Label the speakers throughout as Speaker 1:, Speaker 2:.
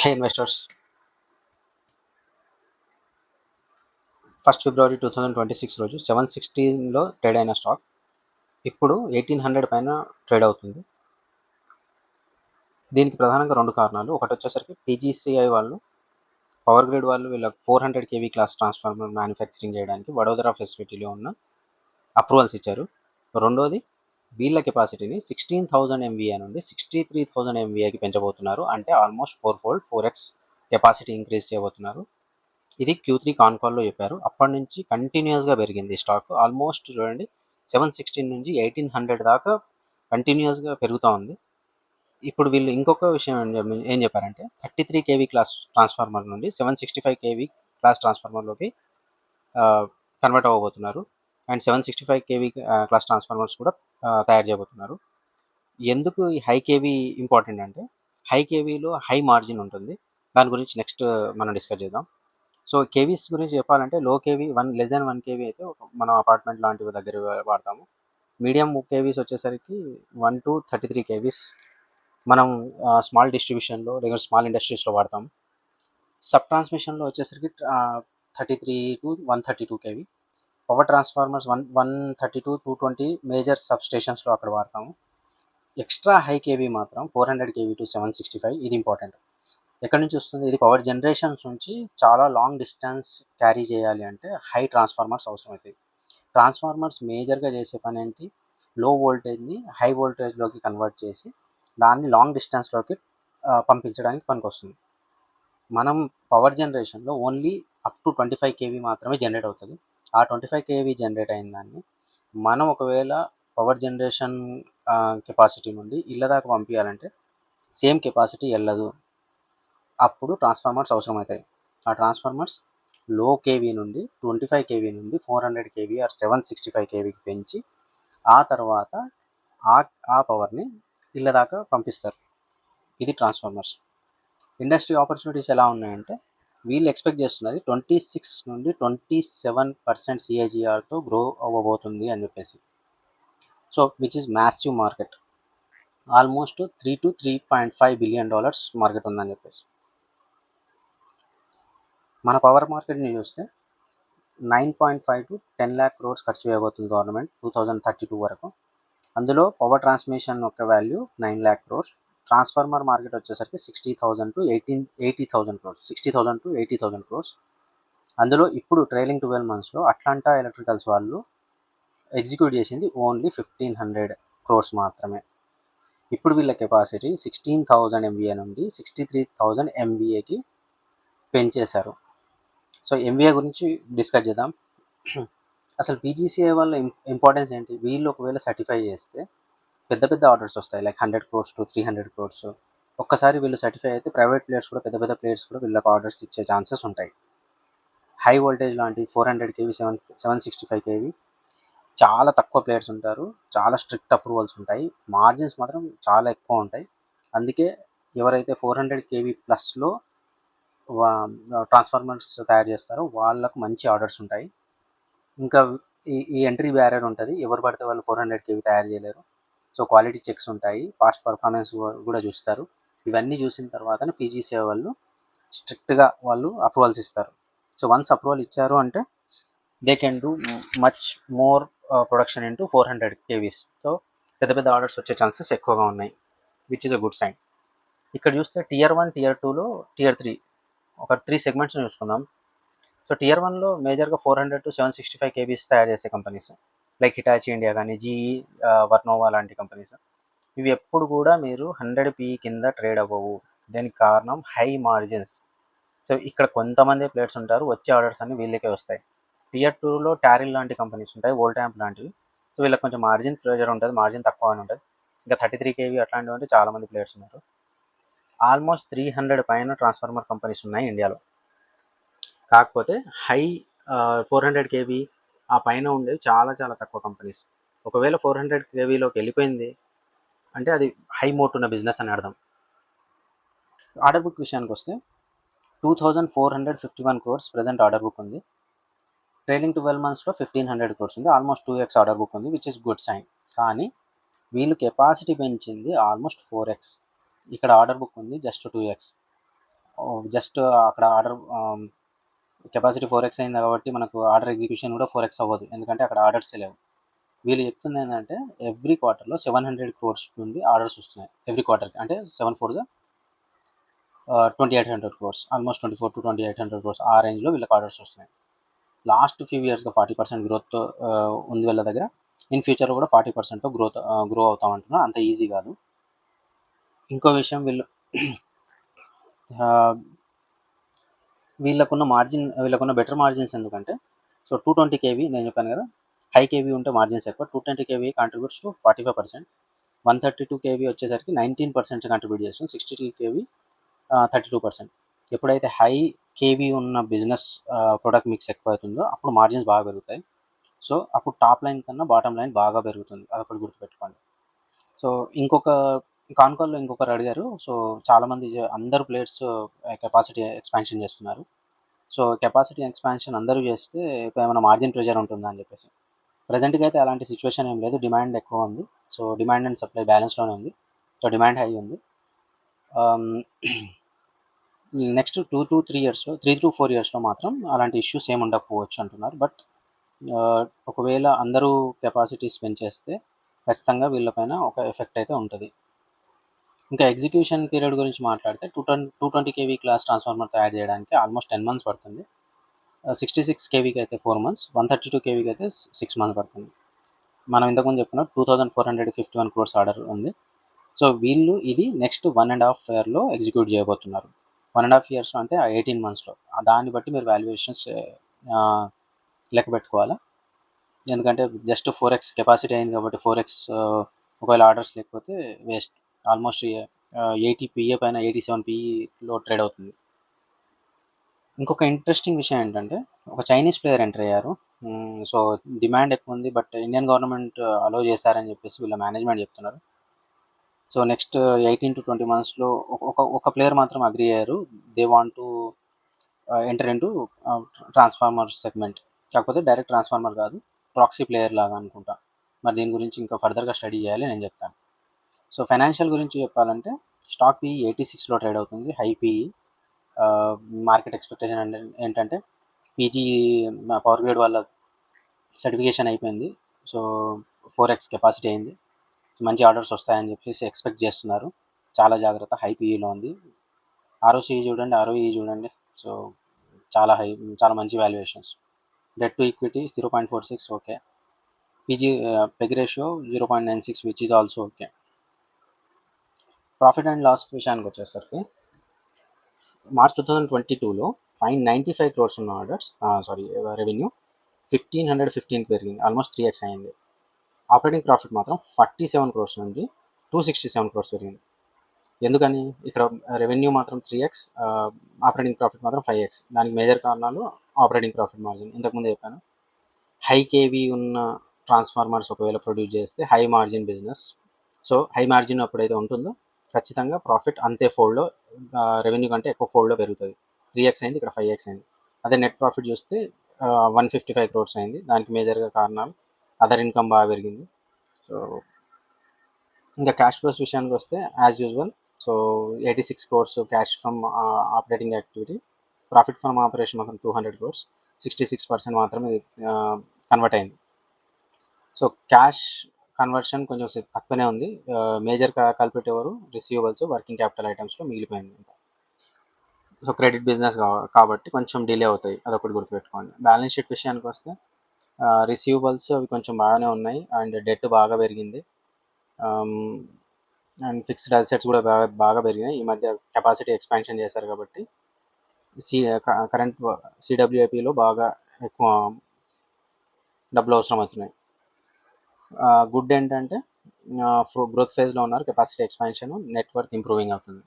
Speaker 1: Hey investors, 1st February 2026 రోజు 716లో trade అయిన stock ఇప్పుడు 1800 పైన ట్రేడ్ అవుతుంది. దీనికి ప్రధానంగా రెండు కారణాలు. ఒకటి వచ్చేసరికి పీజీసీఐ వాళ్ళు, పవర్ గ్రిడ్ వాళ్ళు వీళ్ళకి 400 kV క్లాస్ ట్రాన్స్ఫార్మర్ మ్యానుఫ్యాక్చరింగ్ చేయడానికి వడోదరా ఫెసిలిటీలో ఉన్న అప్రూవల్స్ ఇచ్చారు. రెండోది వీళ్ళ కెపాసిటీని 16,000 MVA నుండి 63,000 MVAకి పెంచబోతున్నారు. అంటే ఆల్మోస్ట్ 4x కెపాసిటీ ఇంక్రీజ్ చేయబోతున్నారు. ఇది Q3 కాన్ కాల్లో చెప్పారు. అప్పటి నుంచి కంటిన్యూస్గా పెరిగింది స్టాక్. ఆల్మోస్ట్ చూడండి 716 నుంచి 1800 దాకా కంటిన్యూస్గా పెరుగుతూ ఉంది. ఇప్పుడు వీళ్ళు ఇంకొక విషయం ఏం చెప్పారంటే 33 kV క్లాస్ ట్రాన్స్ఫార్మర్ నుండి 765 kV క్లాస్ ట్రాన్స్ఫార్మర్లోకి కన్వర్ట్ అవ్వబోతున్నారు. అండ్ 765 kV క్లాస్ ట్రాన్స్ఫార్మర్స్ కూడా తయారు చేయబోతున్నారు. ఎందుకు ఈ హై కేవీ ఇంపార్టెంట్ అంటే హై కేవీలో హై మార్జిన్ ఉంటుంది. దాని గురించి నెక్స్ట్ మనం డిస్కస్ చేద్దాం. సో కేవీస్ గురించి చెప్పాలంటే లో కేవీ లెస్ దాన్ 1 కేవీ అయితే మనం అపార్ట్మెంట్ లాంటివి దగ్గర వాడతాము. మీడియం కేవీస్ వచ్చేసరికి 1 to 33 కేవీస్ మనం స్మాల్ డిస్ట్రిబ్యూషన్లో లేదా స్మాల్ ఇండస్ట్రీస్లో వాడతాము. సబ్ ట్రాన్స్మిషన్లో వచ్చేసరికి 33 to 132 kV. Power transformers 130 to 220 major సబ్ స్టేషన్స్లో అక్కడ వాడతాము. ఎక్స్ట్రా హై కేవీ మాత్రం 400 kV to 765. ఇది ఇంపార్టెంట్. ఎక్కడి నుంచి వస్తుంది? ఇది పవర్ జనరేషన్స్ నుంచి చాలా లాంగ్ డిస్టెన్స్ క్యారీ చేయాలి అంటే హై ట్రాన్స్ఫార్మర్స్ అవసరం అవుతాయి. ట్రాన్స్ఫార్మర్స్ మేజర్గా చేసే పని ఏంటి? లో వోల్టేజ్ని హై వోల్టేజ్లోకి కన్వర్ట్ చేసి దాన్ని లాంగ్ డిస్టెన్స్లోకి పంపించడానికి పనికొస్తుంది. మనం పవర్ జనరేషన్లో ఓన్లీ అప్ టు 25 kV మాత్రమే జనరేట్ అవుతుంది. ఆ 25 kV జనరేట్ అయిన దాన్ని మనం ఒకవేళ పవర్ జనరేషన్ కెపాసిటీ నుండి ఇళ్ళ దాకా పంపించాలంటే సేమ్ కెపాసిటీ వెళ్ళదు. అప్పుడు ట్రాన్స్ఫార్మర్స్ అవసరమవుతాయి. ఆ ట్రాన్స్ఫార్మర్స్ లో కేవీ నుండి 25 kV నుండి 400 kV ఆర్ 765 kVకి పెంచి ఆ తర్వాత ఆ పవర్ని ఇళ్ళ దాకా పంపిస్తారు. ఇది ట్రాన్స్ఫార్మర్స్. ఇండస్ట్రీ ఆపర్చునిటీస్ ఎలా ఉన్నాయంటే వీళ్ళు ఎక్స్పెక్ట్ చేస్తున్నది 26 నుండి 27% CAGRతో గ్రో అవ్వబోతుంది అని చెప్పేసి. So which is massive market. Almost $3 to 3.5 billion market ఉందని చెప్పేసి. మన పవర్ మార్కెట్ని చూస్తే 9.5 to 10 lakh crores ఖర్చు చేయబోతుంది గవర్నమెంట్ 2032 వరకు. అందులో పవర్ ట్రాన్స్మిషన్ యొక్క value 9 lakh crores. Transformer market వచ్చేసరికి 60,000 to 80,000 crores. 60,000 to 80,000 crores. అందులో ఇప్పుడు ట్రైలింగ్ 12 monthsలో అట్లాంటా ఎలక్ట్రికల్స్ వాళ్ళు ఎగ్జిక్యూట్ చేసింది ఓన్లీ 1,500 crores మాత్రమే. ఇప్పుడు వీళ్ళ కెపాసిటీ 16,000 MVA నుండి 63,000 MVAకి పెంచేశారు. సో ఎంవీఏ గురించి డిస్కస్ చేద్దాం. అసలు పీజీసీఐ వాళ్ళ ఇంపార్టెన్స్ ఏంటి? వీళ్ళు ఒకవేళ సర్టిఫై చేస్తే పెద్ద పెద్ద ఆర్డర్స్ వస్తాయి. Like 100 crores to 300 crores. ఒక్కసారి వీళ్ళు సర్టిఫై అయితే ప్రైవేట్ ప్లేయర్స్ కూడా పెద్ద పెద్ద ప్లేయర్స్ కూడా వీళ్ళకి ఆర్డర్స్ ఇచ్చే ఛాన్సెస్ ఉంటాయి. హై వోల్టేజ్ లాంటి 400 kV 765 kV చాలా తక్కువ ప్లేయర్స్ ఉంటారు. చాలా స్ట్రిక్ట్ అప్రూవల్స్ ఉంటాయి. మార్జిన్స్ మాత్రం చాలా ఎక్కువ ఉంటాయి. అందుకే ఎవరైతే 400 kV ప్లస్లో ట్రాన్స్ఫార్మర్స్ తయారు చేస్తారో వాళ్ళకు మంచి ఆర్డర్స్ ఉంటాయి. ఇంకా ఈ ఎంట్రీ బ్యారియర్ ఉంటుంది. ఎవరు పడితే వాళ్ళు 400 kV తయారు చేయలేరు. సో క్వాలిటీ చెక్స్ ఉంటాయి. పాస్ట్ పర్ఫార్మెన్స్ కూడా చూస్తారు. ఇవన్నీ చూసిన తర్వాతనే పీజీసీఐ వాళ్ళు స్ట్రిక్ట్గా వాళ్ళు అప్రూవల్స్ ఇస్తారు. సో వన్స్ అప్రూవల్ ఇచ్చారు అంటే they can do much more production into 400 kVs. So పెద్ద పెద్ద ఆర్డర్స్ వచ్చే ఛాన్సెస్ ఎక్కువగా ఉన్నాయి, which is a good sign. ఇక్కడ చూస్తే Tier 1, Tier 2లో Tier 3 ఒక 3 సెగ్మెంట్స్ చూసుకుందాం. సో Tier 1లో మేజర్గా 400 to 765 kVs తయారు చేసే కంపెనీస్ లైక్ హిటాచి ఇండియా కానీ జీఈ వర్నోవా లాంటి కంపెనీస్. ఇవి ఎప్పుడు కూడా మీరు 100 PE కింద ట్రేడ్ అవ్వవు. దానికి కారణం హై మార్జిన్స్. సో ఇక్కడ కొంతమంది ప్లేయర్స్ ఉంటారు, వచ్చే ఆర్డర్స్ అన్ని వీళ్ళకే వస్తాయి. Tier 2లో టారిల్ లాంటి కంపెనీస్ ఉంటాయి, వోల్టాంప్ లాంటివి. సో వీళ్ళకి కొంచెం మార్జిన్ ప్రెజర్ ఉంటుంది, మార్జిన్ తక్కువ అని ఉంటుంది. ఇంకా 33 kV అట్లాంటివి అంటే చాలామంది ప్లేయర్స్ ఉన్నారు. ఆల్మోస్ట్ 300 పైన ట్రాన్స్ఫార్మర్ కంపెనీస్ ఉన్నాయి ఇండియాలో. కాకపోతే హై 400 kV ఆ పైన ఉండేవి చాలా చాలా తక్కువ కంపెనీస్. ఒకవేళ 400 kVలోకి వెళ్ళిపోయింది అంటే అది హై మోట్ ఉన్న బిజినెస్ అని అర్థం. ఆర్డర్ బుక్ విషయానికి వస్తే 2,451 crores ప్రజెంట్ ఆర్డర్ బుక్ ఉంది. ట్రైలింగ్ 12 monthsలో 1,500 crores ఉంది. ఆల్మోస్ట్ 2x ఆర్డర్ బుక్ ఉంది, విచ్ ఇస్ గుడ్ సైన్. కానీ వీళ్ళు కెపాసిటీ పెంచింది ఆల్మోస్ట్ 4x. ఇక్కడ ఆర్డర్ బుక్ ఉంది జస్ట్ 2x. జస్ట్ అక్కడ ఆర్డర్ కెపాసిటీ 4x అయింది కాబట్టి మనకు ఆర్డర్ ఎగ్జిక్యూషన్ కూడా 4x అవ్వదు, ఎందుకంటే అక్కడ ఆర్డర్సే లేవు. వీళ్ళు చెప్తుంది ఏంటంటే ఎవ్రీ క్వార్టర్లో 700 crores నుండి ఆర్డర్స్ వస్తున్నాయి ఎవ్రీ క్వార్టర్కి. అంటే 7 4 2800 crores, ఆల్మోస్ట్ 24 to 2800 crores ఆ రేంజ్లో వీళ్ళకి ఆర్డర్స్ వస్తున్నాయి. లాస్ట్ ఫ్యూ ఇయర్స్గా 40% గ్రోత్ ఉంది వీళ్ళ దగ్గర. ఇన్ ఫ్యూచర్లో కూడా 40% గ్రో అవుతామంటున్నారు, అంత ఈజీ కాదు. ఇంకో విషయం, వీళ్ళకున్న బెటర్ మార్జిన్స్ ఎందుకంటే, సో 220 kV నేను చెప్పాను కదా, హై కేవీ ఉంటే మార్జిన్స్ ఎక్కువ. 220 kV కాంట్రిబ్యూట్స్ టు 45%, 132 kV వచ్చేసరికి 19% కాంట్రిబ్యూట్ చేస్తుంది, 62 kV 32%. ఎప్పుడైతే హై కేవీ ఉన్న బిజినెస్ ప్రొడక్ట్ మిక్స్ ఎక్కువ అవుతుందో అప్పుడు మార్జిన్స్ బాగా పెరుగుతాయి. సో అప్పుడు టాప్ లైన్ కన్నా బాటమ్ లైన్ బాగా పెరుగుతుంది, అదొకటి గుర్తుపెట్టుకోండి. సో కాన్కాల్లో ఇంకొకరు అడిగారు, సో చాలామంది అందరు ప్లేయర్స్ కెపాసిటీ ఎక్స్పాన్షన్ చేస్తున్నారు. సో కెపాసిటీ ఎక్స్పాన్షన్ అందరూ చేస్తే ఏమైనా మార్జిన్ ప్రెషర్ ఉంటుందా అని చెప్పేసి. ప్రజెంట్గా అయితే అలాంటి సిచ్యువేషన్ ఏం లేదు, డిమాండ్ ఎక్కువ ఉంది. సో డిమాండ్ అండ్ సప్లై బ్యాలెన్స్లోనే ఉంది. సో డిమాండ్ హై ఉంది. నెక్స్ట్ 2 to 3 ఇయర్స్లో, 3 to 4 ఇయర్స్లో మాత్రం అలాంటి ఇష్యూస్ ఏమి ఉండకపోవచ్చు అంటున్నారు. బట్ ఒకవేళ అందరూ కెపాసిటీస్ పెంచేస్తే ఖచ్చితంగా వీళ్ళపైన ఒక ఎఫెక్ట్ అయితే ఉంటుంది. ఇంకా ఎగ్జిక్యూషన్ పీరియడ్ గురించి మాట్లాడితే 220 kV క్లాస్ ట్రాన్స్ఫార్మర్ తయారు చేయడానికి ఆల్మోస్ట్ 10 months పడుతుంది. 66 kVకి అయితే 4 months, 132 kVకి అయితే 6 months పడుతుంది. మనం ఇంతకుముందు చెప్పిన 2451 crores ఆర్డర్ ఉంది. సో వీళ్ళు ఇది నెక్స్ట్ 1.5 yearలో ఎగ్జిక్యూట్ చేయబోతున్నారు. 1.5 years అంటే 18 monthsలో. దాన్ని బట్టి మీరు వాల్యుయేషన్స్ లెక్క పెట్టుకోవాలా, ఎందుకంటే జస్ట్ 4x కెపాసిటీ అయింది కాబట్టి 4x ఒకవేళ ఆర్డర్స్ లేకపోతే వేస్ట్. ఆల్మోస్ట్ 80 PA పైన 87 PEలో ట్రేడ్ అవుతుంది. ఇంకొక ఇంట్రెస్టింగ్ విషయం ఏంటంటే, ఒక చైనీస్ ప్లేయర్ ఎంటర్ అయ్యారు. సో డిమాండ్ ఎక్కువ ఉంది, బట్ ఇండియన్ గవర్నమెంట్ అలో చేశారని చెప్పేసి వీళ్ళ మేనేజ్మెంట్ చెప్తున్నారు. సో నెక్స్ట్ 18 to 20 monthsలో ఒక ప్లేయర్ మాత్రం అగ్రీ అయ్యారు, they want to enter into transformer segment. కాకపోతే డైరెక్ట్ ట్రాన్స్ఫార్మర్ కాదు, ప్రాక్సీ ప్లేయర్ లాగా అనుకుంటా. మరి దీని గురించి ఇంకా ఫర్దర్గా స్టడీ చేయాలి, నేను చెప్తాను. సో ఫైనాన్షియల్ గురించి చెప్పాలంటే, స్టాక్ PE 86లో ట్రేడ్ అవుతుంది, హై PE. మార్కెట్ ఎక్స్పెక్టేషన్ ఏంటంటే పీజీ పవర్ గ్రిడ్ వాళ్ళ సర్టిఫికేషన్ అయిపోయింది, సో 4x కెపాసిటీ అయింది, మంచి ఆర్డర్స్ వస్తాయని చెప్పేసి ఎక్స్పెక్ట్ చేస్తున్నారు. చాలా జాగ్రత్త, హై PEలో ఉంది. ROCE చూడండి, ROE చూడండి, సో చాలా మంచి valuations. Debt to equity 0.46, okay. Peg ratio 0.96, which is also okay. Profit and loss విషయానికి వచ్చేసరికి, మార్చ్ 2022లో 595 crores ఉన్న రెవెన్యూ 1515 పెరిగింది, ఆల్మోస్ట్ 3x అయింది. ఆపరేటింగ్ ప్రాఫిట్ మాత్రం 47 crores నుండి 267 crores పెరిగింది. ఎందుకని? ఇక్కడ రెవెన్యూ మాత్రం 3x, ఆపరేటింగ్ ప్రాఫిట్ మాత్రం 5x. దానికి మేజర్ కారణాలు ఆపరేటింగ్ ప్రాఫిట్ మార్జిన్. ఇంతకుముందు చెప్పాను, హై కేవీ ఉన్న ట్రాన్స్ఫార్మర్స్ ఒకవేళ ప్రొడ్యూస్ చేస్తే high margin business. So high margin ఎప్పుడైతే ఉంటుందో ఖచ్చితంగా ప్రాఫిట్ అంతే ఫోల్డ్లో, రెవెన్యూ కంటే ఎక్కువ ఫోల్డ్లో పెరుగుతుంది. 3x అయింది, ఇక్కడ 5x అయింది. అదే నెట్ ప్రాఫిట్ చూస్తే 155 crores అయింది. దానికి మేజర్గా కారణాలు అదర్ ఇన్కమ్ బాగా పెరిగింది. సో ఇంకా క్యాష్ ఫ్లోస్ విషయానికి వస్తే as usual, so 86 crores cash from operating activity. Profit from operation మాత్రం 200 crores, 66% మాత్రమే కన్వర్ట్ అయింది. సో క్యాష్ కన్వర్షన్ కొంచెం తక్కువనే ఉంది. మేజర్ కల్పిట్ ఎవరు? రిసీవబుల్స్, వర్కింగ్ క్యాపిటల్ ఐటమ్స్లో మిగిలిపోయింది. సో క్రెడిట్ బిజినెస్ కాబట్టి కొంచెం డిలే అవుతాయి, అదొకటి గుర్తుపెట్టుకోండి. బ్యాలెన్స్ షీట్ విషయానికి వస్తే రిసీవబుల్స్ అవి కొంచెం బాగానే ఉన్నాయి, అండ్ డెట్ బాగా పెరిగింది, అండ్ ఫిక్స్డ్ అసెట్స్ కూడా బాగా పెరిగినాయి. ఈ మధ్య కెపాసిటీ ఎక్స్పాన్షన్ చేశారు కాబట్టి కరెంట్ CWIPలో బాగా ఎక్కువ డబ్బులు అవసరం అవుతున్నాయి. గుడ్ ఏంటంటే గ్రోత్ ఫేజ్లో ఉన్నారు, కెపాసిటీ ఎక్స్పాన్షన్, నెట్వర్క్ ఇంప్రూవింగ్ అవుతుంది.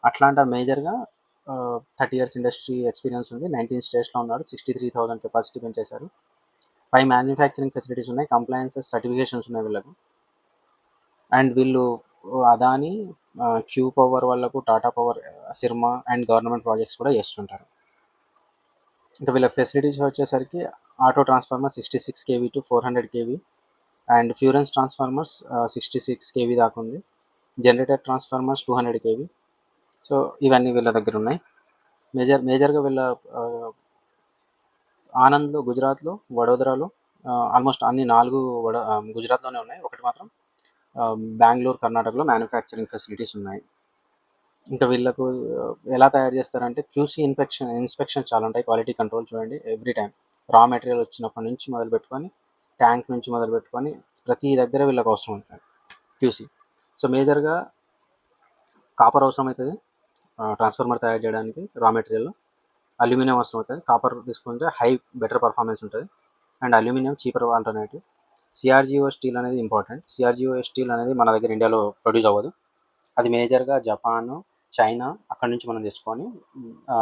Speaker 1: అట్లాంటా మేజర్గా 30 years ఇండస్ట్రీ ఎక్స్పీరియన్స్ ఉంది, 19 స్టేట్స్లో ఉన్నారు, 63,000 కెపాసిటీ పెంచేశారు, 5 మ్యానుఫ్యాక్చరింగ్ ఫెసిలిటీస్ ఉన్నాయి, కంప్లయన్సెస్ సర్టిఫికేషన్స్ ఉన్నాయి వీళ్ళకు. అండ్ వీళ్ళు అదాని, క్యూ పవర్ వాళ్ళకు, Tata power, Syrma and government projects కూడా చేస్తుంటారు. ఇంకా వీళ్ళ ఫెసిలిటీస్ వచ్చేసరికి auto transformer 66 kV to 400 kV, అండ్ ఫ్యూరెన్స్ ట్రాన్స్ఫార్మర్స్ 66 kV దాకా ఉంది, జనరేటర్ ట్రాన్స్ఫార్మర్స్ 200 kV, సో ఇవన్నీ వీళ్ళ దగ్గర ఉన్నాయి. మేజర్గా వీళ్ళ ఆనంద్లో, గుజరాత్లో, వడోదరాలో ఆల్మోస్ట్ అన్ని 4 గుజరాత్లోనే ఉన్నాయి. ఒకటి మాత్రం బెంగళూరు, కర్ణాటకలో మ్యానుఫ్యాక్చరింగ్ ఫెసిలిటీస్ ఉన్నాయి. ఇంకా వీళ్ళకు ఎలా తయారు చేస్తారంటే క్యూసీ ఇన్స్పెక్షన్ చాలా ఉంటాయి. క్వాలిటీ కంట్రోల్ చూడండి, ఎవ్రీ టైం రా మెటీరియల్ వచ్చినప్పటి నుంచి మొదలు పెట్టుకొని, ట్యాంక్ నుంచి మొదలు పెట్టుకొని ప్రతి దగ్గర వీళ్ళకి అవసరం ఉంటుంది క్యూసీ. సో మేజర్గా కాపర్ అవసరం అవుతుంది ట్రాన్స్ఫార్మర్ తయారు చేయడానికి. రా మెటీరియల్ అల్యూమినియం అవసరం అవుతుంది. కాపర్ తీసుకుంటే బెటర్ పర్ఫార్మెన్స్ ఉంటుంది, and aluminium cheaper alternative. CRGO steel అనేది ఇంపార్టెంట్. సిఆర్జిఓ స్టీల్ అనేది మన దగ్గర ఇండియాలో ప్రొడ్యూస్ అవ్వదు. అది మేజర్గా జపాన్, చైనా అక్కడి నుంచి మనం తెచ్చుకొని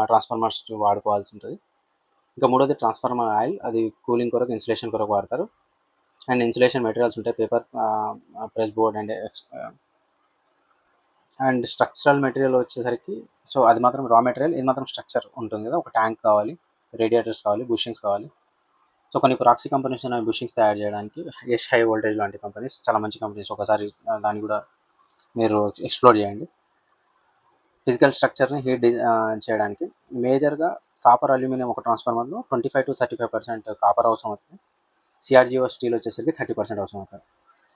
Speaker 1: ట్రాన్స్ఫార్మర్స్ వాడుకోవాల్సి ఉంటుంది. ఇంకా మూడోది ట్రాన్స్ఫార్మర్ ఆయిల్, అది కూలింగ్ కొరకు, ఇన్సులేషన్ కొరకు వాడతారు. అండ్ ఇన్సులేషన్ మెటీరియల్స్ ఉంటాయి, paper, press board and structural material వచ్చేసరికి, సో అది మాత్రం రా మెటీరియల్, ఇది మాత్రం స్ట్రక్చర్ ఉంటుంది కదా, ఒక ట్యాంక్ కావాలి, రేడియేటర్స్ కావాలి, బుషింగ్స్ కావాలి. సో కొన్ని ప్రాక్సీ కంపెనీస్ ఉన్నాయి బుషింగ్స్ తయారు చేయడానికి, హై వోల్టేజ్ లాంటి కంపెనీస్, చాలా మంచి కంపెనీస్. ఒకసారి దాన్ని కూడా మీరు ఎక్స్ప్లోర్ చేయండి. ఫిజికల్ స్ట్రక్చర్ని చేయడానికి మేజర్గా కాపర్, అల్యూమినియం ఒక ట్రాన్స్ఫార్మర్లో 25 to 35% కాపర్ అవసరం అవుతుంది. సిఆర్జిఓ స్టీల్ వచ్చేసరికి 30% అవసరం అవుతుంది.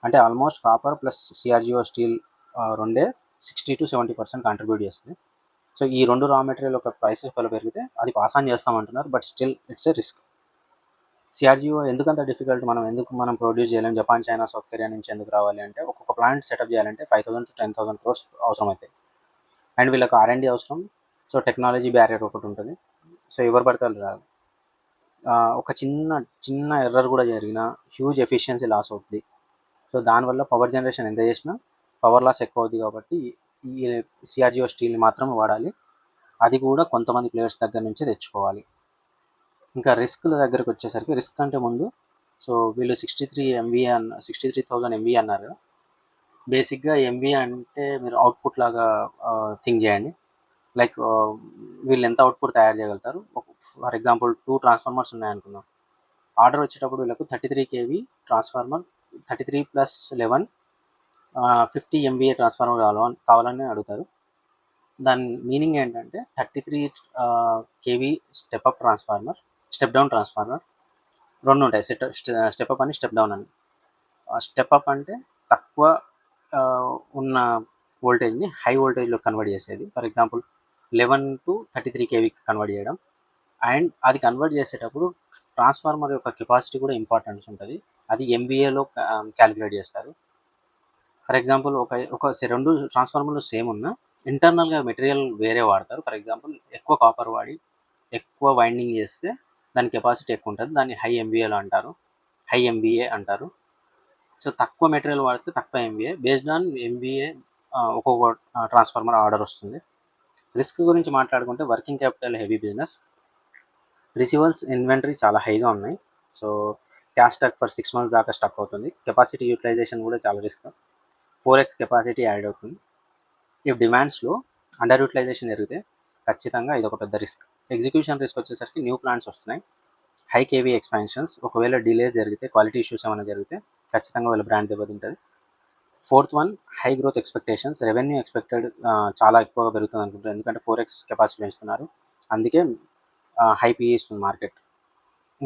Speaker 1: అంటే ఆల్మోస్ట్ కాపర్ ప్లస్ సిఆర్జిఓ స్టీల్ రెండే 60 to 70% కాంట్రిబ్యూట్ చేస్తుంది. సో ఈ రెండు రా మెటీరియల్ ఒక ప్రైసెస్ ఒకవేళ పెరిగితే అది పాస్ ఆన్ చేస్తామంటున్నారు, but still it's a risk. CRGO ఎందుకంత డిఫికల్ట్, మనం ప్రొడ్యూస్ చేయలేం, జపాన్, చైనా, సౌత్ కొరియా నుంచి ఎందుకు రావాలి అంటే, ఒక్కొక్క ప్లాంట్ సెటప్ చేయాలంటే 5,000 to 10,000 crores అవసరం అవుతాయి. అండ్ వీళ్ళకి R&D అవసరం. సో టెక్నాలజీ బ్యారియర్ ఒకటి ఉంటుంది. సో ఎవరు పడితే వాళ్ళు రాదు. ఒక చిన్న ఎర్రర్ కూడా జరిగినా హ్యూజ్ ఎఫిషియన్సీ లాస్ అవుతుంది. సో దానివల్ల పవర్ జనరేషన్ ఎంత చేసినా పవర్ లాస్ ఎక్కువ అవుతుంది. కాబట్టి ఈ సిఆర్జిఓ స్టీల్ని మాత్రమే వాడాలి. అది కూడా కొంతమంది ప్లేయర్స్ దగ్గర నుంచే తెచ్చుకోవాలి. ఇంకా రిస్క్ల దగ్గరకు వచ్చేసరికి, రిస్క్ అంటే ముందు, సో వీళ్ళు 63,000 MVA అన్నారు కదా. బేసిక్గా MVA అంటే మీరు అవుట్పుట్ లాగా థింక్ చేయండి. లైక్ వీళ్ళు ఎంత అవుట్పుట్ తయారు చేయగలుగుతారు. ఫర్ ఎగ్జాంపుల్ 2 ట్రాన్స్ఫార్మర్స్ ఉన్నాయనుకుందాం. ఆర్డర్ వచ్చేటప్పుడు వీళ్ళకు 33 kV ట్రాన్స్ఫార్మర్, 33 + 11 50 MVA ట్రాన్స్ఫార్మర్ కావాలని అడుగుతారు. దాని మీనింగ్ ఏంటంటే 33 kV స్టెప్ డౌన్ ట్రాన్స్ఫార్మర్ రెండు ఉంటాయి, స్టెప్ అప్ అని, స్టెప్ డౌన్ అని. స్టెప్ అప్ అంటే తక్కువ ఉన్న వోల్టేజ్ని హై వోల్టేజ్లో కన్వర్ట్ చేసేది. For example 11 to 33 kV convert చేయడం. అండ్ అది కన్వర్ట్ చేసేటప్పుడు ట్రాన్స్ఫార్మర్ యొక్క కెపాసిటీ కూడా ఇంపార్టెన్స్ ఉంటుంది. అది MVAలో క్యాలిక్యులేట్ చేస్తారు. ఫర్ ఎగ్జాంపుల్ ఒక 2 ట్రాన్స్ఫార్మర్లు సేమ్ ఉన్నా ఇంటర్నల్గా మెటీరియల్ వేరే వాడతారు. ఫర్ ఎగ్జాంపుల్ ఎక్కువ కాపర్ వాడి ఎక్కువ వైండింగ్ చేస్తే దాని కెపాసిటీ ఎక్కువ ఉంటుంది, దాన్ని హై MVA అంటారు. సో తక్కువ మెటీరియల్ వాడితే తక్కువ MVA. బేస్డ్ ఆన్ MVA ఒక్కొక్క ట్రాన్స్ఫార్మర్ ఆర్డర్ వస్తుంది. రిస్క్ గురించి మాట్లాడుకుంటే, working capital heavy business, receivables inventory చాలా హైగా ఉన్నాయి. So cash stock for 6 months దాకా స్టక్ అవుతుంది. కెపాసిటీ యూటిలైజేషన్ కూడా చాలా రిస్క్, 4x కెపాసిటీ యాడ్ అవుతుంది. ఈ డిమాండ్స్లో అండర్ యూటిలైజేషన్ జరిగితే ఖచ్చితంగా ఇది ఒక పెద్ద రిస్క్. ఎగ్జిక్యూషన్ రిస్క్ వచ్చేసరికి న్యూ ప్లాంట్స్ వస్తున్నాయి, హై కేవీ ఎక్స్పాన్షన్స్, ఒకవేళ డిలేస్ జరిగితే, క్వాలిటీ ఇష్యూస్ ఏమైనా జరిగితే ఖచ్చితంగా వాళ్ళ బ్రాండ్ దెబ్బతింటుంది. 4th one, high growth expectations, revenue expected చాలా ఎక్కువగా పెరుగుతుంది అనుకుంటారు, ఎందుకంటే 4x కెపాసిటీ పెంచుతున్నారు, అందుకే హై పీఈ ఇస్తుంది మార్కెట్.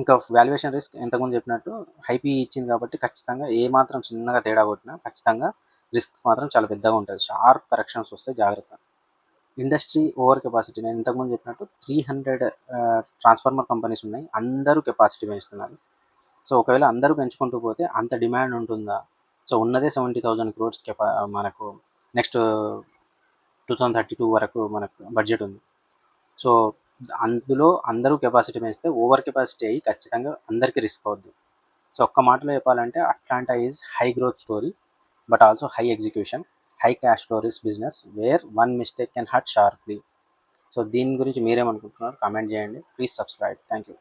Speaker 1: ఇంకా వాల్యుయేషన్ రిస్క్, ఇంతకుముందు చెప్పినట్టు హై పీఈ ఇచ్చింది కాబట్టి ఖచ్చితంగా ఏ మాత్రం చిన్నగా తేడా కొట్టినా ఖచ్చితంగా రిస్క్ మాత్రం చాలా పెద్దగా ఉంటుంది, షార్ప్ కరెక్షన్స్ వస్తే జాగ్రత్త. ఇండస్ట్రీ ఓవర్ కెపాసిటీ, నేను ఇంతకుముందు చెప్పినట్టు 300 ట్రాన్స్ఫార్మర్ కంపెనీస్ ఉన్నాయి, అందరూ కెపాసిటీ పెంచుతున్నారు. సో ఒకవేళ అందరూ పెంచుకుంటూ పోతే అంత డిమాండ్ ఉంటుందా? సో ఉన్నదే 70,000 crores మనకు నెక్స్ట్ 2032 వరకు మనకు బడ్జెట్ ఉంది. సో అందులో అందరూ కెపాసిటీ పెంచితే ఓవర్ కెపాసిటీ అయ్యి ఖచ్చితంగా అందరికీ రిస్క్ అవుద్ది. సో ఒక్క మాటలో చెప్పాలంటే, Atlanta is high growth story but also high execution, high cash flow risk business where one mistake can hurt sharply. So దీని గురించి మీరేమనుకుంటున్నారు? కామెంట్ చేయండి. Please subscribe. Thank you.